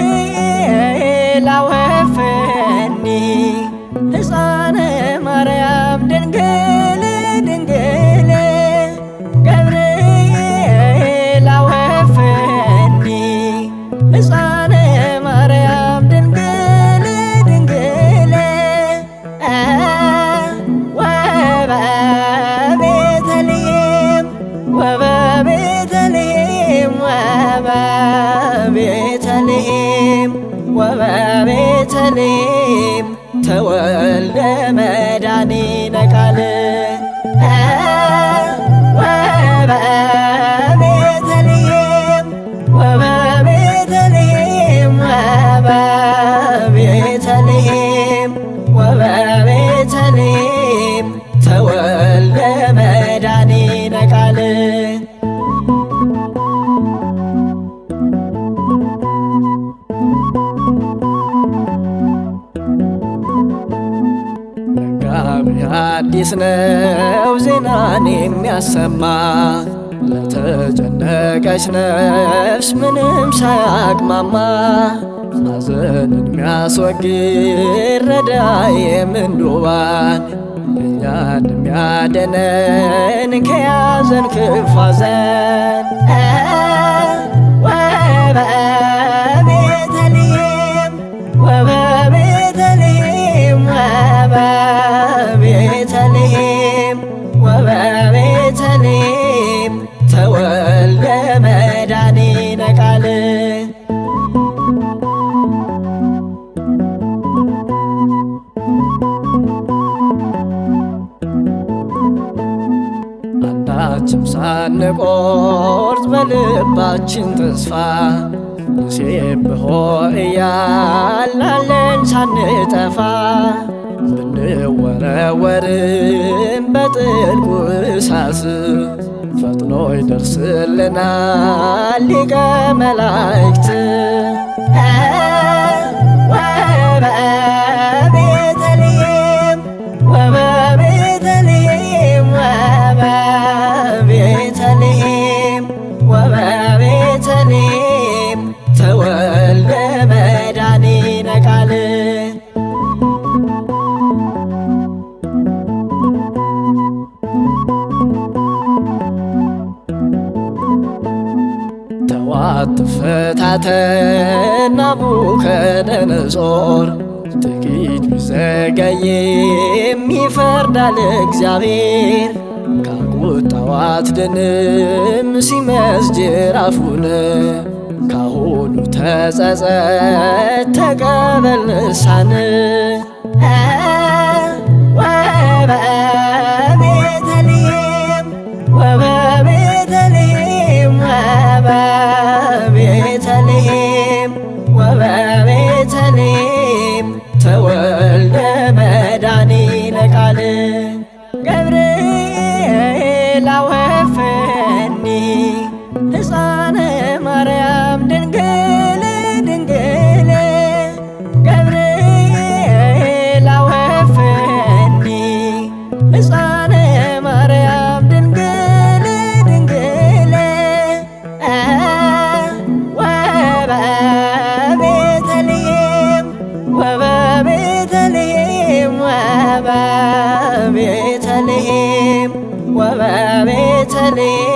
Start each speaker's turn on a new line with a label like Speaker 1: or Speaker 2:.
Speaker 1: ገብርኤል አወፈኒ ሕፃነ ማርያም ድንግል ድንግል ገብርኤል አወፈኒ ሕፃነ ማርያም ድንግል ድንግል ወበቤተልሔም ወበቤተልሔም ወበቤተልሔም ወበቤተልሔም ተወልደ መድኃኒነ ቃል ወበቤተልሔም ወበቤተልሔም ወበቤተልሔም ወበቤተልሔም ተወልደ መድኃኒነ ቃል አዲስ ነው ዜናን የሚያሰማ ለተጨነቀች ነፍስ ምንም ሳያቅማማ ሐዘንን የሚያስወግድ ረዳኤ ምንዱባን እኛን የሚያድነን ከያዘን ክፉ ሐዘን ወበቤተልሔም ወበቤተልሔም ወበቤተልሔም ወበቤተልሔም ተወልደ መድኃኒነ ቃል አንዳችም ሳንቆርጥ በልባችን ተስፋ ንሴብሖ እያልን ሳንጠፋ ብንወረወርም በጥልቁ እሳት ፈጥኖ ይደርስልናል ሊቀ መላእክት ወበቤተልሔም ወበቤተልሔም ወበቤተልሔም ወበቤተልሔም ተወልደ መድኃኒነ ቃል አትፈታተን ናቡከደነፆር ጥቂት ቢዘገይም ይፈርዳል እግዚአብሔር ከቁጣው አትድንም ሲመዝ ጅራፉን ካሁኑ ተጸጸት ተቀበል ንስሐን ወበቤተልሔም ወበቤተልሔም ወበቤተልሔም ወበቤተልሔም ተወልደ መድኃኒነ ቃል ገብርኤል አወፈኒ ሕፃነ ማርያም ድንግል ድንግል ገብርኤል አወፈኒ ሕፃነ ማርያም ድንግል ድንግል ወበቤተልሔም ወበቤተልሔም ወበቤተልሔም ወበቤተልሔም